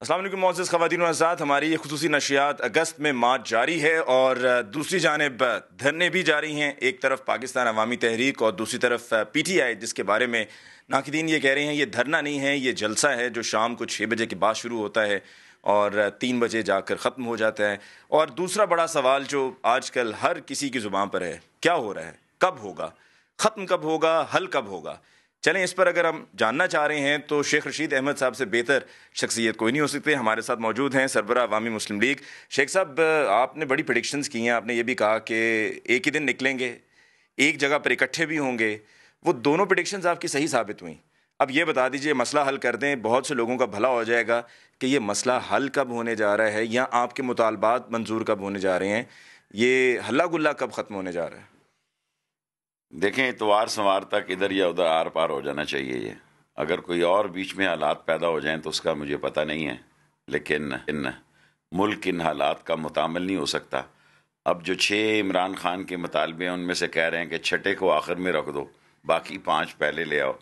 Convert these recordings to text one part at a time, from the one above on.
السلام علیکم معزز خواتین و حضرات، ہماری یہ خصوصی نشریات اگست میں مارچ جاری ہے اور دوسری جانب دھرنے بھی جاری ہیں. ایک طرف پاکستان عوامی تحریک اور دوسری طرف پی ٹی آئی، جس کے بارے میں ناقدین یہ کہہ رہے ہیں یہ دھرنا نہیں ہے، یہ جلسہ ہے جو شام کو 6 بجے کے بعد شروع ہوتا ہے اور 3 بجے جا کر ختم ہو جاتا ہے. اور دوسرا بڑا سوال جو آج کل ہر کسی کی زبان پر ہے، کیا ہو رہا ہے، کب ہوگا، ختم کب ہوگا، حل کب ہوگا؟ چلیں اس پر اگر ہم جاننا چاہ رہے ہیں تو شیخ رشید احمد صاحب سے بہتر شخصیت کوئی نہیں ہو سکتے. ہمارے ساتھ موجود ہیں سربراہ عوامی مسلم لیگ. شیخ صاحب، آپ نے بڑی پریڈکشنز کی ہیں. آپ نے یہ بھی کہا کہ ایک ہی دن نکلیں گے، ایک جگہ پر اکٹھے بھی ہوں گے. وہ دونوں پریڈکشنز آپ کی صحیح ثابت ہوئیں. اب یہ بتا دیجئے، مسئلہ حل کر دیں، بہت سے لوگوں کا بھلا ہو جائے گا کہ یہ مسئلہ حل کب ہونے جا رہا ہے یا آپ کے مطالبات منظور کب ہونے جا رہے ہیں، یہ ہلا گلا کب ختم ہونے جا رہا ہے؟ دیکھیں، اتوار سوار تک ادھر یا ادھر آر پار ہو جانا چاہیے. یہ اگر کوئی اور بیچ میں حالات پیدا ہو جائیں تو اس کا مجھے پتہ نہیں ہے، لیکن ملک ان حالات کا متحمل نہیں ہو سکتا. اب جو 6 عمران خان کے مطالبے ہیں ان میں سے کہہ رہے ہیں کہ چھٹے کو آخر میں رکھ دو، باقی 5 پہلے لے آؤ.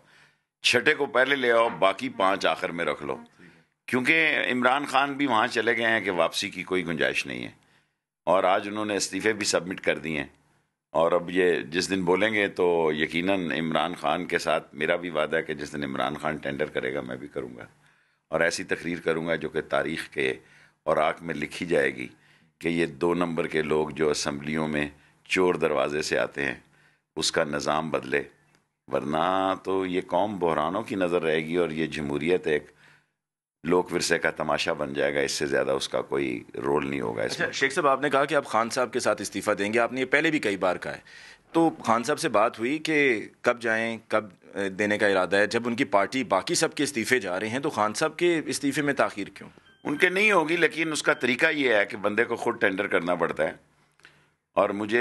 چھٹے کو پہلے لے آؤ، باقی 5 آخر میں رکھ لو، کیونکہ عمران خان بھی وہاں چلے گئے ہیں کہ واپسی کی کوئی گنجائش نہیں ہے. اور آج انہوں نے استعفے بھی سبمٹ کر دیے ہیں. اور اب یہ جس دن بولیں گے تو یقیناً عمران خان کے ساتھ میرا بھی وعدہ ہے کہ جس دن عمران خان ٹینڈر کرے گا میں بھی کروں گا، اور ایسی تقریر کروں گا جو کہ تاریخ کے اوراق میں لکھی جائے گی کہ یہ 2 نمبر کے لوگ جو اسمبلیوں میں چور دروازے سے آتے ہیں اس کا نظام بدلے، ورنہ تو یہ قوم بحرانوں کی نظر رہے گی اور یہ جمہوریت ایک لوک ورثے کا تماشا بن جائے گا. اس سے زیادہ اس کا کوئی رول نہیں ہوگا اس میں. شیخ صاحب، آپ نے کہا کہ آپ خان صاحب کے ساتھ استعفیٰ دیں گے، آپ نے یہ پہلے بھی کئی بار کہا ہے. تو خان صاحب سے بات ہوئی کہ کب جائیں، کب دینے کا ارادہ ہے؟ جب ان کی پارٹی باقی سب کے استعفے جا رہے ہیں تو خان صاحب کے استعفے میں تاخیر کیوں؟ ان کے نہیں ہوگی، لیکن اس کا طریقہ یہ ہے کہ بندے کو خود ٹینڈر کرنا پڑتا ہے. اور مجھ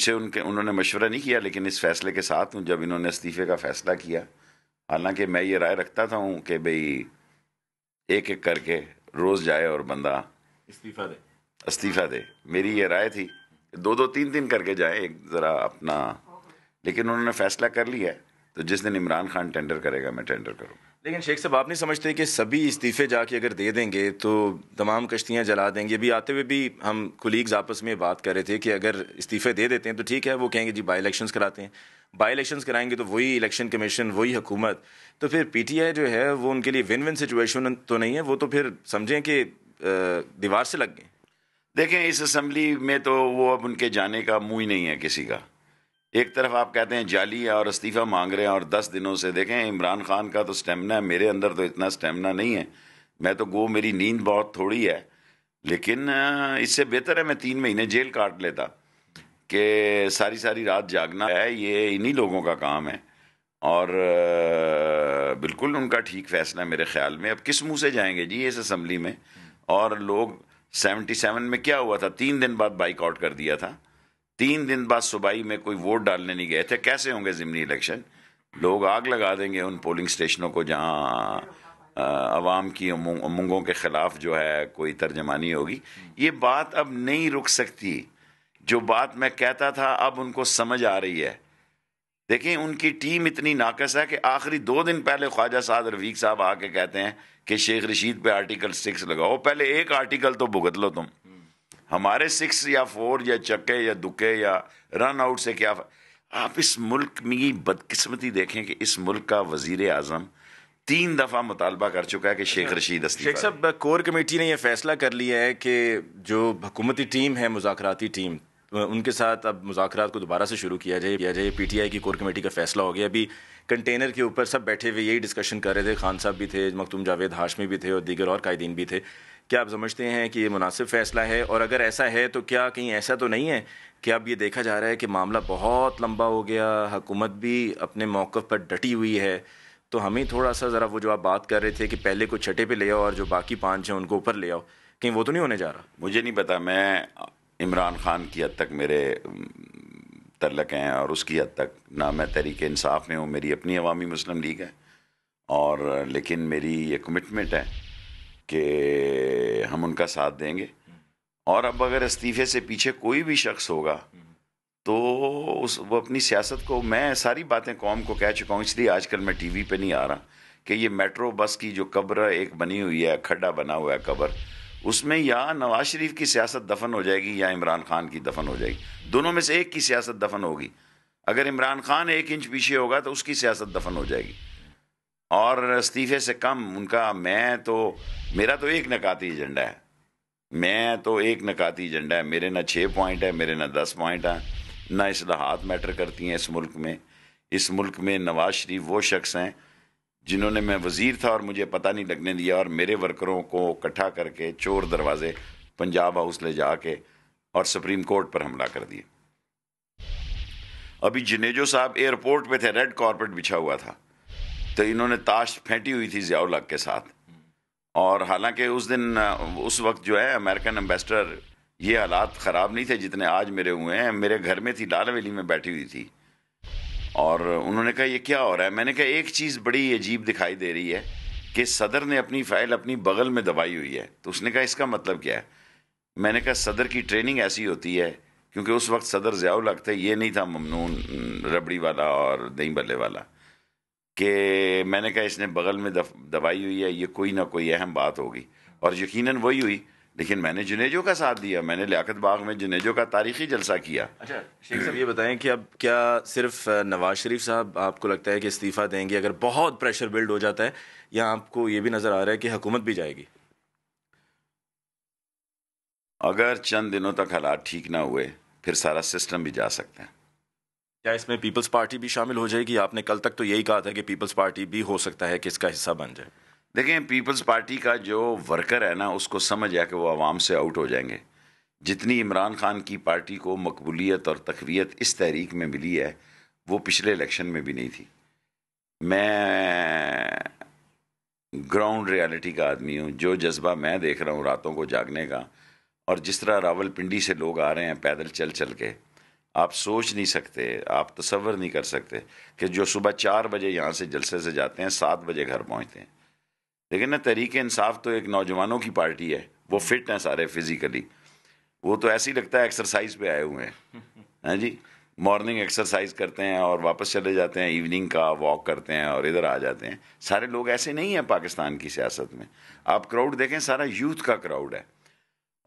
سے انہوں نے مشورہ نہیں کیا، لیکن اس فیصلے کے ساتھ ہوں جب انہوں نے استعفے کا فیصلہ کیا. حالانکہ میں یہ رائے رکھتا تھا ہوں کہ بھئی ایک ایک کر کے روز جائے اور بندہ استعفیٰ دے. میری یہ رائے تھی 2 3 کر کے جائے ایک ذرا اپنا، لیکن انہوں نے فیصلہ کر لیا ہے تو جس دن عمران خان ٹینڈر کرے گا میں ٹینڈر کروں گا. لیکن شیخ صاحب، آپ نہیں سمجھتے کہ سبھی استعفے جا کے اگر دے دیں گے تو تمام کشتیاں جلا دیں گے؟ بھی آتے ہوئے بھی ہم کولیگز آپس میں بات کر رہے تھے کہ اگر استعفے دے دیتے ہیں تو ٹھیک ہے، وہ کہیں گے جی بائی الیکشنز کراتے ہیں. بائی الیکشنز کرائیں گے تو وہی الیکشن کمیشن، وہی حکومت، تو پھر پی ٹی آئی جو ہے وہ ان کے لیے ون ون سچویشن تو نہیں ہے، وہ تو پھر سمجھیں کہ دیوار سے لگ گئے. دیکھیں، اس اسمبلی میں تو وہ اب ان کے جانے کا منہ ہی نہیں ہے کسی کا. ایک طرف آپ کہتے ہیں جعلی اور استعفیٰ مانگ رہے ہیں، اور 10 دنوں سے دیکھیں عمران خان کا تو سٹیمنا ہے، میرے اندر تو اتنا سٹیمنا نہیں ہے. میں تو میری نیند بہت تھوڑی ہے، لیکن اس سے بہتر ہے میں 3 مہینے جیل کاٹ لیتا کہ ساری رات جاگنا ہے. یہ انہی لوگوں کا کام ہے، اور بالکل ان کا ٹھیک فیصلہ ہے میرے خیال میں. اب کس منہ سے جائیں گے جی اس اسمبلی میں؟ اور لوگ 77 میں کیا ہوا تھا، 3 دن بعد بائیک آؤٹ کر دیا تھا. 3 دن بعد صوبائی میں کوئی ووٹ ڈالنے نہیں گئے تھے. کیسے ہوں گے ضمنی الیکشن؟ لوگ آگ لگا دیں گے ان پولنگ اسٹیشنوں کو جہاں عوام کی امنگوں کے خلاف جو ہے کوئی ترجمانی ہوگی. یہ بات اب نہیں رک سکتی. جو بات میں کہتا تھا اب ان کو سمجھ آ رہی ہے. دیکھیں، ان کی ٹیم اتنی ناقص ہے کہ آخری 2 دن پہلے خواجہ سعد رفیق صاحب آ کے کہتے ہیں کہ شیخ رشید پہ آرٹیکل 6 لگاؤ. پہلے ایک آرٹیکل تو بھگت لو تم. ہمارے 6 یا 4 یا چکے یا دکے یا رن آؤٹ سے کیا؟ آپ اس ملک میں بدقسمتی دیکھیں کہ اس ملک کا وزیر اعظم 3 دفعہ مطالبہ کر چکا ہے کہ شیخ رشید استعفیٰ. شیخ صاحب، کور کمیٹی نے یہ فیصلہ کر لیا ہے کہ جو حکومتی ٹیم ہے، مذاکراتی ٹیم، ان کے ساتھ اب مذاکرات کو دوبارہ سے شروع کیا جائے. پی ٹی آئی کی کور کمیٹی کا فیصلہ ہو گیا. ابھی کنٹینر کے اوپر سب بیٹھے ہوئے یہی ڈسکشن کر رہے تھے. خان صاحب بھی تھے، مختوم جاوید ہاشمی بھی تھے، اور دیگر اور قائدین بھی تھے. کیا آپ سمجھتے ہیں کہ یہ مناسب فیصلہ ہے؟ اور اگر ایسا ہے تو کیا کہیں ایسا تو نہیں ہے کہ اب یہ دیکھا جا رہا ہے کہ معاملہ بہت لمبا ہو گیا، حکومت بھی اپنے موقف پر ڈٹی ہوئی ہے، تو ہمیں تھوڑا سا ذرا وہ جو آپ بات کر رہے تھے کہ پہلے کو چھٹے پہ لے آؤ اور جو باقی 5 ہیں ان کو اوپر لے آؤ، کہیں وہ تو نہیں ہونے جا رہا؟ مجھے نہیں پتا. میں عمران خان کی حد تک میرے تعلق ہیں، اور اس کی حد تک نہ میں تحریک انصاف میں ہوں، میری اپنی عوامی مسلم لیگ ہے. اور لیکن میری یہ کمٹمنٹ ہے کہ ہم ان کا ساتھ دیں گے. اور اب اگر استعفے سے پیچھے کوئی بھی شخص ہوگا تو وہ اپنی سیاست کو، میں ساری باتیں قوم کو کہہ چکا ہوں، اس لیے آج کل میں ٹی وی پہ نہیں آ رہا کہ یہ میٹرو بس کی جو قبر ایک بنی ہوئی ہے, کھڈا بنا ہوا ہے قبر, اس میں یا نواز شریف کی سیاست دفن ہو جائے گی یا عمران خان کی دفن ہو جائے گی, دونوں میں سے ایک کی سیاست دفن ہوگی. اگر عمران خان 1 انچ پیچھے ہوگا تو اس کی سیاست دفن ہو جائے گی, اور استعفے سے کم ان کا. میرا تو ایک نکاتی ایجنڈا ہے, میرے نہ 6 پوائنٹ ہے, میرے نہ 10 پوائنٹ ہیں, نہ اصلاحات میٹر کرتی ہیں اس ملک میں نواز شریف وہ شخص ہیں جنہوں نے, میں وزیر تھا اور مجھے پتہ نہیں لگنے دیا, اور میرے ورکروں کو اکٹھا کر کے چور دروازے پنجاب ہاؤس لے جا کے اور سپریم کورٹ پر حملہ کر دیے. ابھی جنیجو صاحب ایئرپورٹ پہ تھے, ریڈ کارپٹ بچھا ہوا تھا, تو انہوں نے تاش پھینٹی ہوئی تھی ضیاء الحق کے ساتھ, اور حالانکہ اس وقت جو ہے امریکن ایمبیسڈر, یہ حالات خراب نہیں تھے جتنے آج میرے ہوئے ہیں. میرے گھر میں تھی, لال حویلی میں بیٹھی ہوئی تھی, اور انہوں نے کہا یہ کیا ہو رہا ہے. میں نے کہا ایک چیز بڑی عجیب دکھائی دے رہی ہے کہ صدر نے اپنی فائل اپنی بغل میں دبائی ہوئی ہے. تو اس نے کہا اس کا مطلب کیا ہے. میں نے کہا صدر کی ٹریننگ ایسی ہوتی ہے, کیونکہ اس وقت صدر ضیاء الحق تھے, یہ نہیں تھا ممنون ربڑی والا اور دہی بلے والا, کہ میں نے کہا اس نے بغل میں دبائی ہوئی ہے, یہ کوئی نہ کوئی اہم بات ہوگی, اور یقیناً وہی ہوئی. لیکن میں نے جنیجو کا ساتھ دیا, میں نے لیاقت باغ میں جنیجو کا تاریخی جلسہ کیا. اچھا شیخ صاحب یہ بتائیں کہ اب کیا صرف نواز شریف صاحب آپ کو لگتا ہے کہ استعفیٰ دیں گے اگر بہت پریشر بلڈ ہو جاتا ہے, یا آپ کو یہ بھی نظر آ رہا ہے کہ حکومت بھی جائے گی؟ اگر چند دنوں تک حالات ٹھیک نہ ہوئے پھر سارا سسٹم بھی جا سکتا ہے. کیا اس میں پیپلز پارٹی بھی شامل ہو جائے گی؟ آپ نے کل تک تو یہی کہا تھا کہ پیپلز پارٹی بھی ہو سکتا ہے کہ اس کا حصہ بن جائے. دیکھیں پیپلز پارٹی کا جو ورکر ہے نا, اس کو سمجھ آیا کہ وہ عوام سے آؤٹ ہو جائیں گے. جتنی عمران خان کی پارٹی کو مقبولیت اور تقویت اس تحریک میں ملی ہے وہ پچھلے الیکشن میں بھی نہیں تھی. میں گراؤنڈ ریالٹی کا آدمی ہوں, جو جذبہ میں دیکھ رہا ہوں راتوں کو جاگنے کا, اور جس طرح راول پنڈی سے لوگ آ رہے ہیں پیدل چل چل کے, آپ سوچ نہیں سکتے, آپ تصور نہیں کر سکتے کہ جو صبح 4 بجے یہاں سے جلسے سے جاتے ہیں 7 بجے گھر پہنچتے ہیں. لیکن نا تحریک انصاف تو ایک نوجوانوں کی پارٹی ہے, وہ فٹ ہیں سارے فزیکلی, وہ تو ایسے ہی لگتا ہے ایکسرسائز پہ آئے ہوئے ہیں. ہاں جی, مارننگ ایکسرسائز کرتے ہیں اور واپس چلے جاتے ہیں, ایوننگ کا واک کرتے ہیں اور ادھر آ جاتے ہیں. سارے لوگ ایسے نہیں ہیں پاکستان کی سیاست میں. آپ کراؤڈ دیکھیں, سارا یوتھ کا کراؤڈ ہے,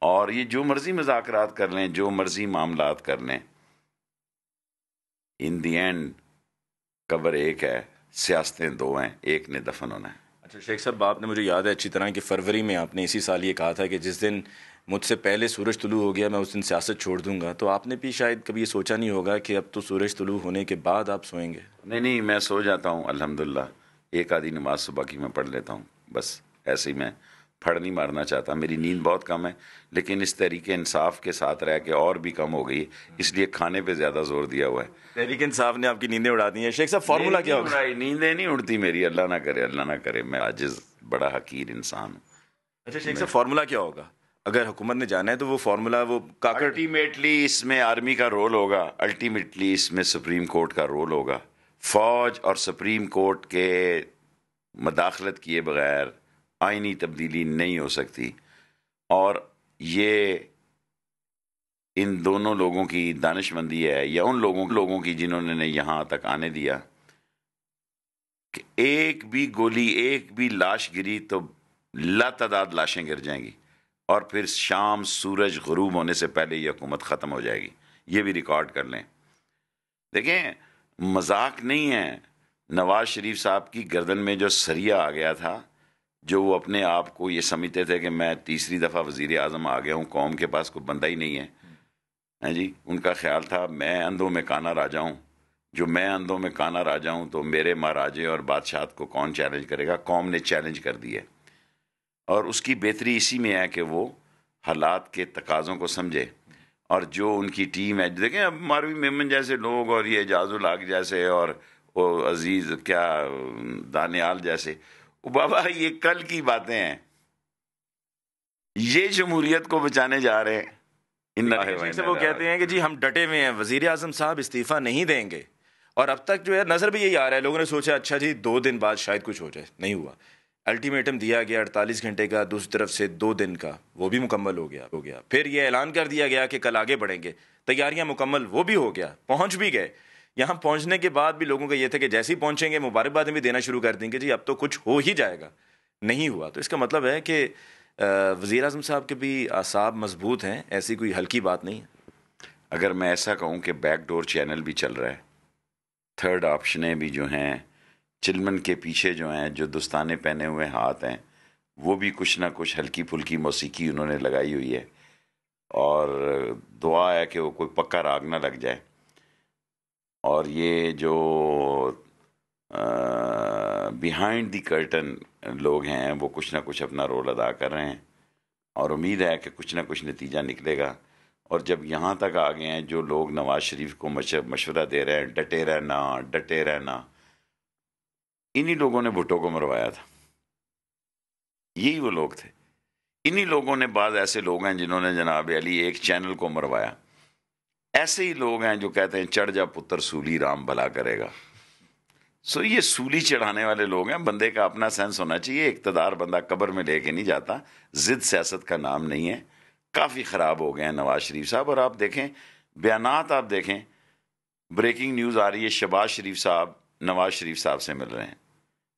اور یہ جو مرضی مذاکرات کر لیں, جو مرضی معاملات کر لیں, ان دی اینڈ قبر ایک ہے, سیاستیں 2 ہیں, ایک نے دفن ہونا ہے. اچھا شیخ صاحب, آپ نے مجھے یاد ہے اچھی طرح کہ فروری میں آپ نے اسی سال یہ کہا تھا کہ جس دن مجھ سے پہلے سورج طلوع ہو گیا میں اس دن سیاست چھوڑ دوں گا. تو آپ نے بھی شاید کبھی یہ سوچا نہیں ہوگا کہ اب تو سورج طلوع ہونے کے بعد آپ سوئیں گے. نہیں, میں سو جاتا ہوں الحمدللہ. ایک آدھی نماز صبح کی میں پڑھ لیتا ہوں, بس ایسے ہی. میں پھڑ نہیں مارنا چاہتا, میری نیند بہت کم ہے, لیکن اس تحریک انصاف کے ساتھ رہ کے اور بھی کم ہو گئی, اس لیے کھانے پہ زیادہ زور دیا ہوا ہے. تحریک انصاف نے آپ کی نیندیں اڑا دی ہیں. شیخ صاحب فارمولا کیا ہوگا؟ نیندیں نہیں اڑتی میری, اللہ نہ کرے, اللہ نہ کرے, میں عاجز بڑا حقیر انسان ہوں. اچھا شیخ صاحب فارمولا کیا ہوگا اگر حکومت نے جانا ہے؟ تو وہ فارمولا وہ کاکڑ, الٹیمیٹلی اس میں آرمی کا رول ہوگا, الٹیمیٹلی اس میں سپریم کورٹ کا رول ہوگا. فوج اور سپریم کورٹ کے مداخلت کیے بغیر آئینی تبدیلی نہیں ہو سکتی, اور یہ ان دونوں لوگوں کی دانش مندی ہے, یا ان لوگوں کی جنہوں نے یہاں تک آنے دیا, کہ ایک بھی گولی, ایک بھی لاش گری تو لاتعداد لاشیں گر جائیں گی, اور پھر شام سورج غروب ہونے سے پہلے یہ حکومت ختم ہو جائے گی. یہ بھی ریکارڈ کر لیں. دیکھیں مذاق نہیں ہے, نواز شریف صاحب کی گردن میں جو سریا آ گیا تھا, جو وہ اپنے آپ کو یہ سمجھتے تھے کہ میں تیسری دفعہ وزیر اعظم آ گیا ہوں, قوم کے پاس کوئی بندہ ہی نہیں ہے. ہاں جی, ان کا خیال تھا میں اندھوں میں کانا راجا ہوں, جو میں اندھوں میں کانا راجا ہوں تو میرے مہاراجے اور بادشاہت کو کون چیلنج کرے گا. قوم نے چیلنج کر دی ہے, اور اس کی بہتری اسی میں ہے کہ وہ حالات کے تقاضوں کو سمجھے, اور جو ان کی ٹیم ہے. دیکھیں اب ماروی میمن جیسے لوگ, اور یہ اعجاز الحق جیسے, اور وہ عزیز کیا دانیال جیسے, بابا یہ کل کی باتیں ہیں, یہ جمہوریت کو بچانے جا رہے ہیں. وہ کہتے ہیں کہ جی ہم ڈٹے ہوئے ہیں, وزیر اعظم صاحب استعفیٰ نہیں دیں گے, اور اب تک جو ہے نظر بھی یہی آ رہا ہے. لوگوں نے سوچا اچھا جی 2 دن بعد شاید کچھ ہو جائے, نہیں ہوا. الٹیمیٹم دیا گیا 48 گھنٹے کا, دوسری طرف سے 2 دن کا, وہ بھی مکمل ہو گیا. پھر یہ اعلان کر دیا گیا کہ کل آگے بڑھیں گے, تیاریاں مکمل, وہ بھی ہو گیا, پہنچ بھی گئے. یہاں پہنچنے کے بعد بھی لوگوں کا یہ تھا کہ جیسے ہی پہنچیں گے مبارکبادیں بھی دینا شروع کر دیں گے جی اب تو کچھ ہو ہی جائے گا. نہیں ہوا. تو اس کا مطلب ہے کہ وزیر اعظم صاحب کے بھی اعصاب مضبوط ہیں, ایسی کوئی ہلکی بات نہیں ہے. اگر میں ایسا کہوں کہ بیک ڈور چینل بھی چل رہا ہے, تھرڈ آپشنیں بھی جو ہیں, چلمن کے پیچھے جو ہیں جو دستانے پہنے ہوئے ہاتھ ہیں وہ بھی کچھ نہ کچھ ہلکی پھلکی موسیقی انہوں نے لگائی ہوئی ہے, اور دعا ہے کہ وہ کوئی پکا راگ نہ لگ جائے. اور یہ جو بیہائنڈ دی کرٹن لوگ ہیں وہ کچھ نہ کچھ اپنا رول ادا کر رہے ہیں, اور امید ہے کہ کچھ نہ کچھ نتیجہ نکلے گا. اور جب یہاں تک آ گئے ہیں جو لوگ نواز شریف کو مشورہ دے رہے ہیں ڈٹے رہنا ڈٹے رہنا, انہی لوگوں نے بھٹو کو مروایا تھا. یہی وہ لوگ تھے. انہی لوگوں نے, بعض ایسے لوگ ہیں جنہوں نے جناب علی ایک چینل کو مروایا. ایسے ہی لوگ ہیں جو کہتے ہیں چڑھ جا پتر سولی رام بھلا کرے گا. سو یہ سولی چڑھانے والے لوگ ہیں. بندے کا اپنا سینس ہونا چاہیے. اقتدار بندہ قبر میں لے کے نہیں جاتا. ضد سیاست کا نام نہیں ہے. کافی خراب ہو گئے ہیں نواز شریف صاحب. اور آپ دیکھیں بیانات, آپ دیکھیں بریکنگ نیوز آ رہی ہے, شہباز شریف صاحب نواز شریف صاحب سے مل رہے ہیں.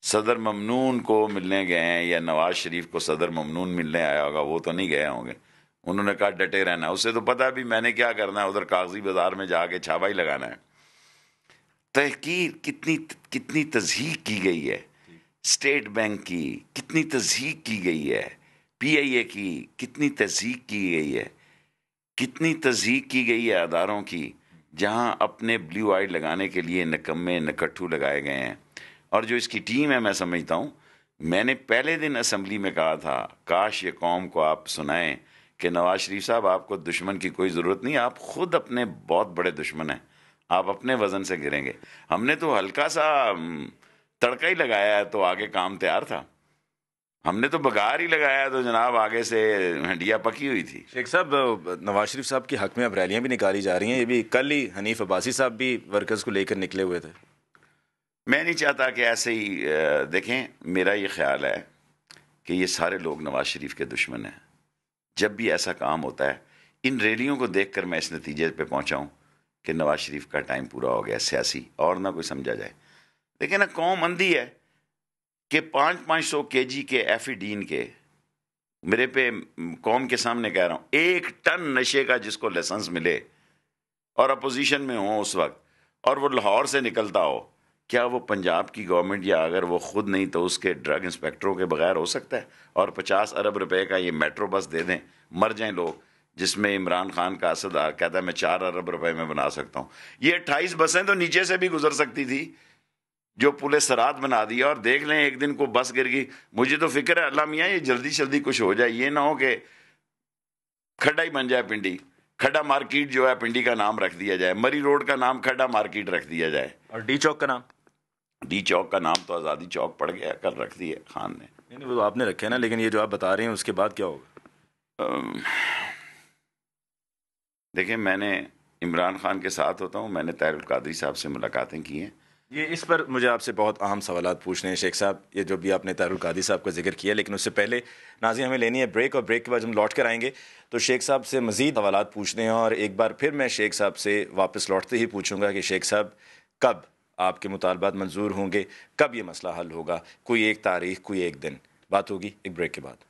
صدر ممنون کو ملنے گئے ہیں یا نواز شریف کو صدر ممنون ملنے آیا ہوگا, وہ تو نہیں گئے ہوں گے. انہوں نے کہا ڈٹے رہنا. اسے تو پتا بھی میں نے کیا کرنا ہے, ادھر کاغذی بازار میں جا کے چھاپا ہی لگانا ہے. تحقیق کتنی تضحیق کی گئی ہے. اسٹیٹ بینک کی کتنی تضحیق کی گئی ہے. پی آئی اے کی کتنی تضحیق کی گئی ہے. کتنی تضحیق کی گئی ہے اداروں کی, جہاں اپنے بلیو آئی لگانے کے لیے نکمے نکٹھو لگائے گئے ہیں. اور جو اس کی ٹیم ہے, میں سمجھتا ہوں, میں نے پہلے دن اسمبلی میں کہا تھا کاش یہ قوم کو آپ سنائیں کہ نواز شریف صاحب آپ کو دشمن کی کوئی ضرورت نہیں, آپ خود اپنے بہت بڑے دشمن ہیں, آپ اپنے وزن سے گریں گے. ہم نے تو ہلکا سا تڑکا ہی لگایا ہے تو آگے کام تیار تھا. ہم نے تو بگار ہی لگایا تو جناب آگے سے ہنڈیا پکی ہوئی تھی. شیخ صاحب, نواز شریف صاحب کے حق میں اب ریلیاں بھی نکالی جا رہی ہیں. یہ بھی کل ہی حنیف عباسی صاحب بھی ورکرز کو لے کر نکلے ہوئے تھے. میں نہیں چاہتا کہ ایسے ہی دیکھیں, میرا یہ خیال ہے کہ یہ سارے لوگ نواز شریف کے دشمن ہیں. جب بھی ایسا کام ہوتا ہے, ان ریلیوں کو دیکھ کر میں اس نتیجے پہ پہنچا ہوں کہ نواز شریف کا ٹائم پورا ہو گیا سیاسی, اور نہ کوئی سمجھا جائے. لیکن نا قوم اندھی ہے کہ 500 kg کے ایفیڈین کے, میرے پہ قوم کے سامنے کہہ رہا ہوں, 1 ٹن نشے کا جس کو لائسنس ملے اور اپوزیشن میں ہوں اس وقت, اور وہ لاہور سے نکلتا ہو, کیا وہ پنجاب کی گورنمنٹ یا اگر وہ خود نہیں تو اس کے ڈرگ انسپیکٹروں کے بغیر ہو سکتا ہے؟ اور 50 ارب روپے کا یہ میٹرو بس دے دیں, مر جائیں لوگ, جس میں عمران خان کا اسد کہتا ہے میں 4 ارب روپے میں بنا سکتا ہوں. یہ 28 بسیں تو نیچے سے بھی گزر سکتی تھی جو پل سرات بنا دیا. اور دیکھ لیں ایک دن کو بس گر گئی. مجھے تو فکر ہے اللہ میاں یہ جلدی کچھ ہو جائے, یہ نہ ہو کہ کھڈا ہی بن جائے پنڈی. کھڈا مارکیٹ جو ہے پنڈی کا نام رکھ دیا جائے, مری روڈ کا نام کھڈا مارکیٹ رکھ دیا جائے, اور ڈی چوک کا نام, ڈی چوک کا نام تو آزادی چوک پڑ گیا, کل رکھ دی ہے خان نے. نہیں وہ آپ نے رکھے نا, لیکن یہ جو آپ بتا رہے ہیں اس کے بعد کیا ہوگا؟ دیکھیں میں نے عمران خان کے ساتھ ہوتا ہوں, میں نے طاہر القادری صاحب سے ملاقاتیں کی ہیں. یہ اس پر مجھے آپ سے بہت اہم سوالات پوچھنے ہیں شیخ صاحب, یہ جو بھی آپ نے طاہر القادری صاحب کا ذکر کیا, لیکن اس سے پہلے ناظرین ہمیں لینی ہے بریک, اور بریک کے بعد ہم لوٹ کر آئیں گے تو شیخ صاحب سے مزید سوالات پوچھنے ہیں. اور ایک بار پھر میں شیخ صاحب سے واپس لوٹتے ہی پوچھوں گا کہ شیخ صاحب کب آپ کے مطالبات منظور ہوں گے, کب یہ مسئلہ حل ہوگا, کوئی ایک تاریخ, کوئی ایک دن. بات ہوگی ایک بریک کے بعد.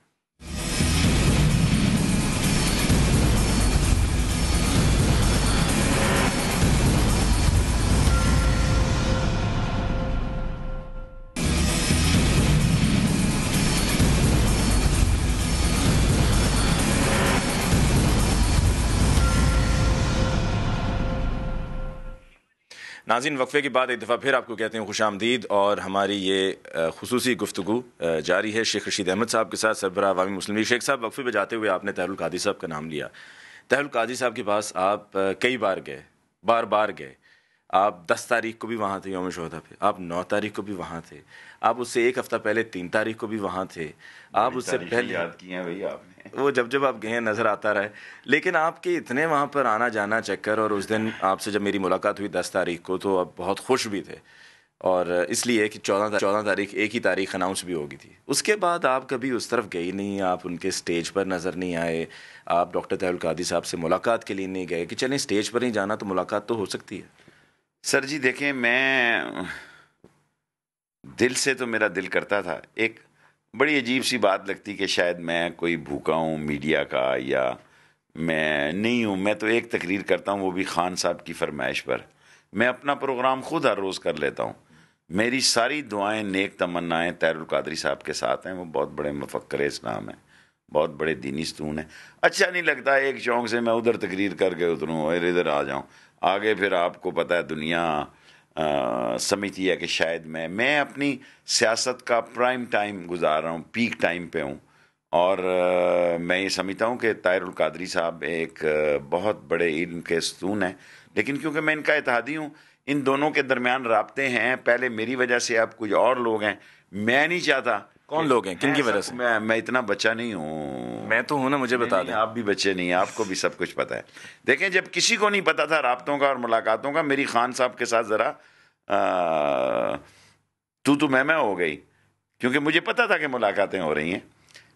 ناظرین وقفے کے بعد ایک دفعہ پھر آپ کو کہتے ہیں خوش آمدید, اور ہماری یہ خصوصی گفتگو جاری ہے شیخ رشید احمد صاحب کے ساتھ, سربراہ عوامی مسلم لیگ. شیخ صاحب وقفے پہ جاتے ہوئے آپ نے طاہر القادری صاحب کا نام لیا. طاہر القادری صاحب کے پاس آپ کئی بار گئے, بار گئے. آپ 10 تاریخ کو بھی وہاں تھے یوم شہداء پہ, آپ 9 تاریخ کو بھی وہاں تھے, آپ اس سے ایک ہفتہ پہلے 3 تاریخ کو بھی وہاں تھے, آپ اس سے پہلے یاد کی ہیں بھائی آپ نے, وہ جب آپ گئے نظر آتا رہے. لیکن آپ کے اتنے وہاں پر آنا جانا چکر, اور اس دن آپ سے جب میری ملاقات ہوئی 10 تاریخ کو تو آپ بہت خوش بھی تھے, اور اس لیے کہ 14 تاریخ ایک ہی تاریخ اناؤنس بھی ہوگی تھی. اس کے بعد آپ کبھی اس طرف گئی نہیں, آپ ان کے سٹیج پر نظر نہیں آئے, آپ ڈاکٹر طاہر القادری صاحب سے ملاقات کے لیے نہیں گئے کہ چلیں سٹیج پر نہیں جانا تو ملاقات تو ہو سکتی ہے. سر جی دیکھیں، میں دل سے تو میرا دل کرتا تھا، ایک بڑی عجیب سی بات لگتی کہ شاید میں کوئی بھوکا ہوں میڈیا کا، یا میں نہیں ہوں. میں تو ایک تقریر کرتا ہوں، وہ بھی خان صاحب کی فرمائش پر. میں اپنا پروگرام خود ہر روز کر لیتا ہوں. میری ساری دعائیں، نیک تمنائیں طاہر القادری صاحب کے ساتھ ہیں. وہ بہت بڑے مفکر اسلام ہیں، بہت بڑے دینی ستون ہیں. اچھا نہیں لگتا ایک چونک سے میں ادھر تقریر کر کے اتروں اور ادھر آ جاؤں. آگے پھر آپ کو پتہ ہے دنیا سمجھتی ہے کہ شاید میں اپنی سیاست کا پرائم ٹائم گزار رہا ہوں، پیک ٹائم پہ ہوں. اور میں یہ سمجھتا ہوں کہ طاہر القادری صاحب ایک بہت بڑے علم کے ستون ہیں. لیکن کیونکہ میں ان کا اتحادی ہوں، ان دونوں کے درمیان رابطے ہیں. پہلے میری وجہ سے اب کچھ اور لوگ ہیں. میں نہیں چاہتا. کون لوگ ہیں، کن کی وجہ سے؟ میں اتنا بچہ نہیں ہوں. میں تو ہوں نا، مجھے بتا دیں. آپ بھی بچے نہیں ہیں، آپ کو بھی سب کچھ پتہ ہے. دیکھیں، جب کسی کو نہیں پتا تھا رابطوں کا اور ملاقاتوں کا، میری خان صاحب کے ساتھ ذرا تو میں ہو گئی، کیونکہ مجھے پتا تھا کہ ملاقاتیں ہو رہی ہیں.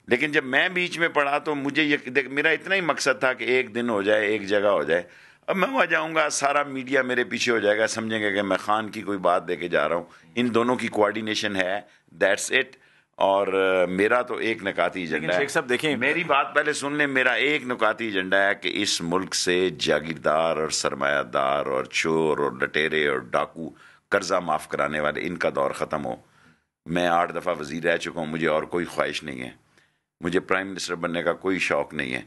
لیکن جب میں بیچ میں پڑھا تو مجھے میرا اتنا ہی مقصد تھا کہ ایک دن ہو جائے، ایک جگہ ہو جائے. اب میں وہاں جاؤں گا، سارا میڈیا میرے پیچھے ہو جائے گا، سمجھیں گے کہ میں خان کی کوئی بات دے کے جا رہا ہوں. ان دونوں کی کوآرڈینیشن ہے، دیٹس اٹ. اور میرا تو ایک نکاتی ایجنڈا ہے. شیخ صاحب دیکھیں، میری بات پہلے سن لیں. میرا ایک نکاتی ایجنڈا ہے کہ اس ملک سے جاگیردار اور سرمایہ دار اور چور اور لٹیرے اور ڈاکو، قرضہ معاف کرانے والے، ان کا دور ختم ہو. میں 8 دفعہ وزیر رہ چکا ہوں، مجھے اور کوئی خواہش نہیں ہے. مجھے پرائم منسٹر بننے کا کوئی شوق نہیں ہے.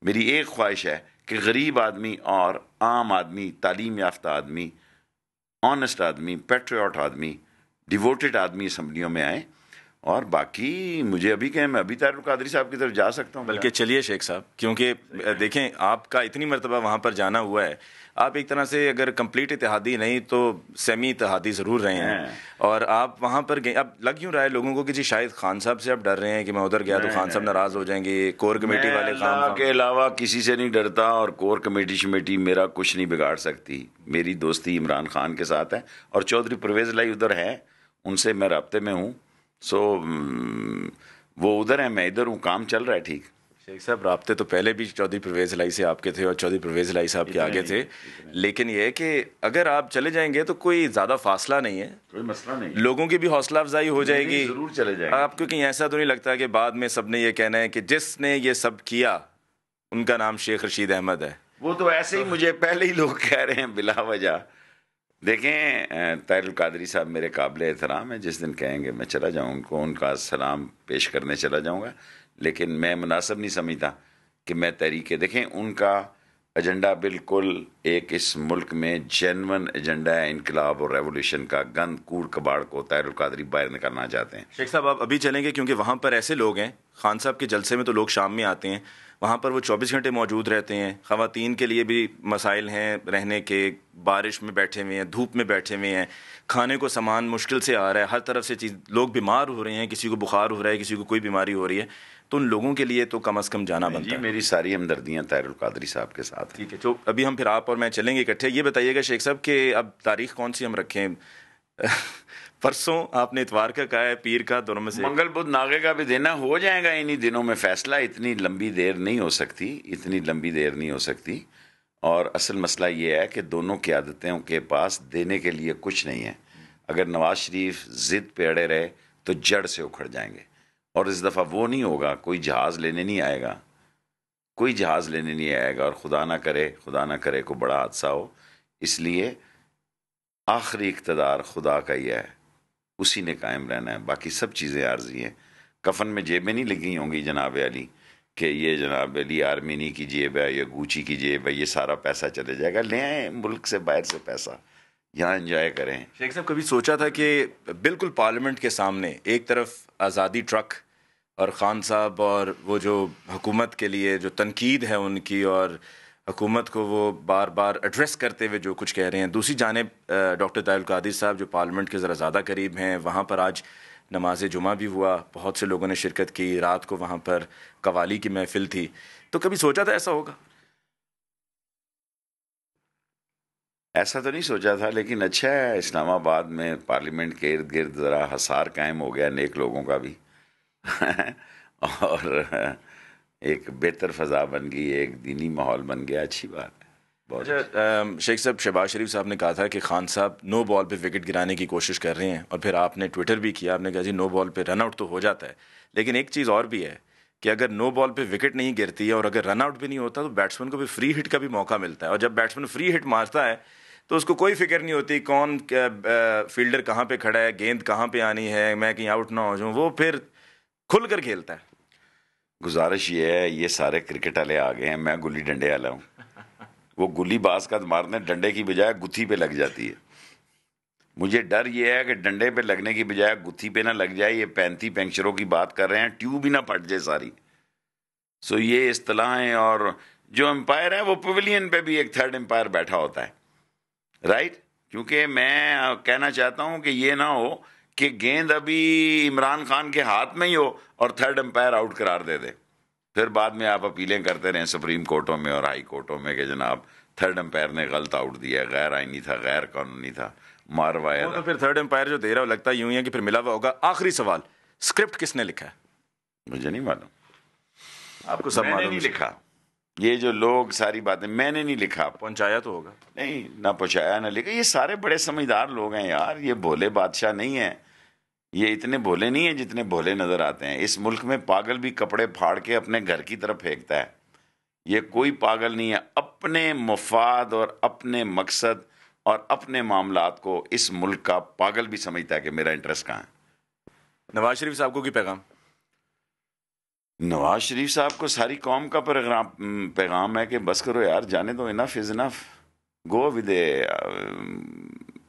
میری ایک خواہش ہے کہ غریب آدمی اور عام آدمی، تعلیم یافتہ آدمی، آنیسٹ آدمی، پیٹریوٹ آدمی، ڈیووٹڈ آدمی اسمبلیوں میں آئیں. اور باقی مجھے ابھی کہ میں ابھی طاہر القادری صاحب کی طرف جا سکتا ہوں. بلکہ چلیے شیخ صاحب، کیونکہ دیکھیں آپ کا اتنی مرتبہ وہاں پر جانا ہوا ہے، آپ ایک طرح سے اگر کمپلیٹ اتحادی نہیں تو سیمی اتحادی ضرور رہے ہیں. اور آپ وہاں پر گئے، اب لگ یوں رہا ہے لوگوں کو کہ جی شاید خان صاحب سے آپ ڈر رہے ہیں کہ میں ادھر گیا تو خان صاحب ناراض ہو جائیں گے، کور کمیٹی والے اللہ کے علاوہ کسی سے نہیں ڈرتا، اور کور کمیٹی شمیٹی میرا کچھ نہیں بگاڑ سکتی. میری دوستی عمران خان کے ساتھ ہے، اور چودھری پرویز الہی ادھر ہے، ان سے میں رابطے میں ہوں. سو وہ ادھر ہیں، میں ادھر ہوں، کام چل رہا ہے ٹھیک. شیخ صاحب رابطے تو پہلے بھی چودھری پرویز الہی سے آپ کے تھے اور چودھری پرویز الہی صاحب کے آگے تھے. لیکن یہ ہے کہ اگر آپ چلے جائیں گے تو کوئی زیادہ فاصلہ نہیں ہے، کوئی مسئلہ نہیں. لوگوں کی بھی حوصلہ افزائی ہو جائے گی. ضرور چلے جائیں گے آپ کو کہیں ایسا تو نہیں لگتا کہ بعد میں سب نے یہ کہنا ہے کہ جس نے یہ سب کیا ان کا نام شیخ رشید احمد ہے؟ وہ تو ایسے ہی مجھے پہلے ہی لوگ کہہ رہے ہیں بلا وجہ. دیکھیں، طاہر القادری صاحب میرے قابل احترام ہیں. جس دن کہیں گے میں چلا جاؤں، ان کا سلام پیش کرنے چلا جاؤں گا. لیکن میں مناسب نہیں سمجھتا کہ میں تحریک، دیکھیں ان کا ایجنڈا بالکل ایک اس ملک میں جینون ایجنڈا ہے، انقلاب اور ریولوشن کا. گند کوڑ کباڑ کو طاہر القادری باہر نکالنا چاہتے ہیں. شیخ صاحب آپ ابھی چلیں گے، کیونکہ وہاں پر ایسے لوگ ہیں، خان صاحب کے جلسے میں تو لوگ شام میں آتے ہیں، وہاں پر وہ 24 گھنٹے موجود رہتے ہیں. خواتین کے لیے بھی مسائل ہیں رہنے کے، بارش میں بیٹھے ہوئے ہیں، دھوپ میں بیٹھے ہوئے ہیں، کھانے کو سامان مشکل سے آ رہا ہے، ہر طرف سے چیز، لوگ بیمار ہو رہے ہیں، کسی کو بخار ہو رہا ہے، کسی کو کوئی بیماری ہو رہی ہے. تو ان لوگوں کے لیے تو کم از کم جانا بنتا ہے. میری ساری ہمدردیاں طاہر القادری صاحب کے ساتھ. ٹھیک ہے، تو ابھی ہم پھر آپ اور میں چلیں گے اکٹھے. یہ بتائیے گا شیخ صاحب کہ اب تاریخ کون سی ہم رکھیں؟ پرسوں آپ نے اتوار کا کہا ہے، پیر کا، دونوں میں سے منگل بدھ ناغے کا بھی دینا ہو جائے گا انہی دنوں میں فیصلہ. اتنی لمبی دیر نہیں ہو سکتی. اور اصل مسئلہ یہ ہے کہ دونوں قیادتوں کے پاس دینے کے لیے کچھ نہیں ہے. اگر نواز شریف ضد پہ اڑے رہے تو جڑ سے اکھڑ جائیں گے. اور اس دفعہ وہ نہیں ہوگا. کوئی جہاز لینے نہیں آئے گا، اور خدا نہ کرے کوئی بڑا حادثہ ہو. اس لیے آخری اقتدار خدا کا ہی ہے، اسی نے قائم رہنا ہے. باقی سب چیزیں عارضی ہیں. کفن میں جیبیں نہیں لگی ہوں گی جناب علی کہ یہ جناب علی آرمینی کی جیب ہے، یہ گوچی کی جیب ہے، یہ سارا پیسہ چلے جائے گا. لے آئیں ملک سے باہر سے پیسہ، یہاں انجوائے کریں. شیخ صاحب کبھی سوچا تھا کہ بالکل پارلیمنٹ کے سامنے ایک طرف آزادی ٹرک اور خان صاحب، اور وہ جو حکومت کے لیے جو تنقید ہے ان کی، اور حکومت کو وہ بار بار ایڈریس کرتے ہوئے جو کچھ کہہ رہے ہیں، دوسری جانب ڈاکٹر طاہر القادری صاحب جو پارلیمنٹ کے ذرا زیادہ قریب ہیں، وہاں پر آج نماز جمعہ بھی ہوا، بہت سے لوگوں نے شرکت کی، رات کو وہاں پر قوالی کی محفل تھی. تو کبھی سوچا تھا ایسا ہوگا؟ ایسا تو نہیں سوچا تھا، لیکن اچھا ہے اسلام آباد میں پارلیمنٹ کے ارد گرد ذرا حصار قائم ہو گیا نیک لوگوں کا بھی. اور ایک بہتر فضا بن گئی، ایک دینی ماحول بن گیا. اچھی بات ہے. اچھا شیخ صاحب، شہباز شریف صاحب نے کہا تھا کہ خان صاحب نو بال پہ وکٹ گرانے کی کوشش کر رہے ہیں، اور پھر آپ نے ٹویٹر بھی کیا، آپ نے کہا جی نو بال پہ رن آؤٹ تو ہو جاتا ہے، لیکن ایک چیز اور بھی ہے کہ اگر نو بال پہ وکٹ نہیں گرتی ہے اور اگر رن آؤٹ بھی نہیں ہوتا تو بیٹسمین کو بھی فری ہٹ کا بھی موقع ملتا ہے، اور جب بیٹسمین فری ہٹ مارتا ہے تو اس کو کوئی فکر نہیں ہوتی کون فیلڈر کہاں پہ کھڑا ہے، گیند کہاں پہ آنی ہے، میں کہیں آؤٹ نہ ہو جاؤں، وہ پھر کھل کر کھیلتا ہے۔ گزارش یہ ہے، یہ سارے کرکٹ والے آ گئے ہیں، میں گلی ڈنڈے والا ہوں۔ وہ گلی باز کا مارنے ڈنڈے کی بجائے گتھی پہ لگ جاتی ہے۔ مجھے ڈر یہ ہے کہ ڈنڈے پہ لگنے کی بجائے گتھی پہ نہ لگ جائے۔ یہ 35 پینچروں کی بات کر رہے ہیں، ٹیوب ہی نہ پھٹ جائے ساری۔ سو یہ اصطلاحیں، اور جو امپائر ہے وہ پویلین پہ بھی ایک تھرڈ امپائر بیٹھا ہوتا ہے، رائٹ؟ کیونکہ میں کہنا چاہتا ہوں کہ یہ نہ ہو کہ گیند ابھی عمران خان کے ہاتھ میں ہی ہو اور تھرڈ امپائر آؤٹ قرار دے دے، پھر بعد میں آپ اپیلیں کرتے رہیں سپریم کورٹوں میں اور ہائی کورٹوں میں کہ جناب تھرڈ امپائر نے غلط آؤٹ دیا، غیر آئینی تھا، غیر قانونی تھا، ماروایا تھا۔ تو پھر تھرڈ امپائر جو دے رہا ہو لگتا ہے یوں ہی ہے کہ پھر ملا ہوا ہوگا۔ آخری سوال، اسکرپٹ کس نے لکھا ہے؟ مجھے نہیں معلوم، آپ کو سب میں نے معلوم نہیں ہے۔ لکھا۔ یہ جو لوگ ساری باتیں، میں نے نہیں لکھا، پہنچایا تو ہوگا۔ نہیں، نہ پہنچایا نہ لکھا۔ یہ سارے بڑے سمجھدار لوگ ہیں یار، یہ بھولے بادشاہ نہیں ہیں، یہ اتنے بھولے نہیں ہیں جتنے بھولے نظر آتے ہیں۔ اس ملک میں پاگل بھی کپڑے پھاڑ کے اپنے گھر کی طرف پھینکتا ہے، یہ کوئی پاگل نہیں ہے اپنے مفاد اور اپنے مقصد اور اپنے معاملات کو اس ملک کا پاگل بھی سمجھتا ہے کہ میرا انٹرسٹ کہاں ہے۔ نواز شریف صاحب کو کی پیغام؟ نواز شریف صاحب کو ساری قوم کا پیغام ہے کہ بس کرو یار، جانے دو، انف از انف، گو ود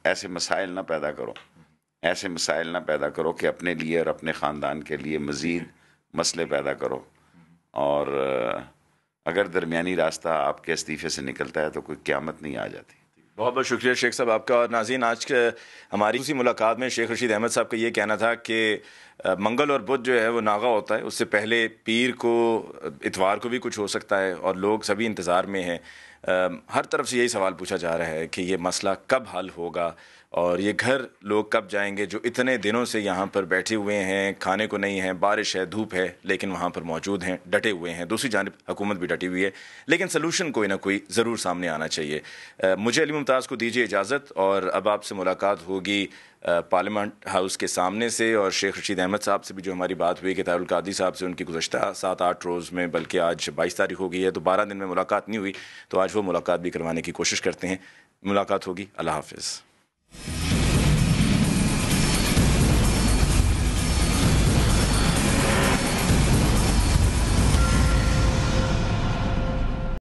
ایسے مسائل نہ پیدا کرو، ایسے مسائل نہ پیدا کرو کہ اپنے لیے اور اپنے خاندان کے لیے مزید مسئلے پیدا کرو، اور اگر درمیانی راستہ آپ کے استعفے سے نکلتا ہے تو کوئی قیامت نہیں آ جاتی۔ بہت بہت شکریہ شیخ صاحب آپ کا۔ اور ناظرین، آج کے ہماری دوسری ملاقات میں شیخ رشید احمد صاحب کا یہ کہنا تھا کہ منگل اور بدھ جو ہے وہ ناغا ہوتا ہے، اس سے پہلے پیر کو، اتوار کو بھی کچھ ہو سکتا ہے، اور لوگ سبھی انتظار میں ہیں۔ ہر طرف سے یہی سوال پوچھا جا رہا ہے کہ یہ مسئلہ کب حل ہوگا، اور یہ گھر لوگ کب جائیں گے جو اتنے دنوں سے یہاں پر بیٹھے ہوئے ہیں، کھانے کو نہیں ہیں، بارش ہے، دھوپ ہے، لیکن وہاں پر موجود ہیں، ڈٹے ہوئے ہیں۔ دوسری جانب حکومت بھی ڈٹی ہوئی ہے، لیکن سلوشن کوئی نہ کوئی ضرور سامنے آنا چاہیے۔ مجھے علی ممتاز کو دیجیے اجازت، اور اب آپ سے ملاقات ہوگی پارلیمنٹ ہاؤس کے سامنے سے، اور شیخ رشید احمد صاحب سے بھی جو ہماری بات ہوئی کہ طاہر القادری صاحب سے ان کی گزشتہ 7-8 روز میں، بلکہ آج 22 تاریخ ہو گئی ہے تو 12 دن میں ملاقات نہیں ہوئی، تو آج وہ ملاقات بھی کروانے کی کوشش کرتے ہیں۔ ملاقات ہوگی۔ اللہ حافظ۔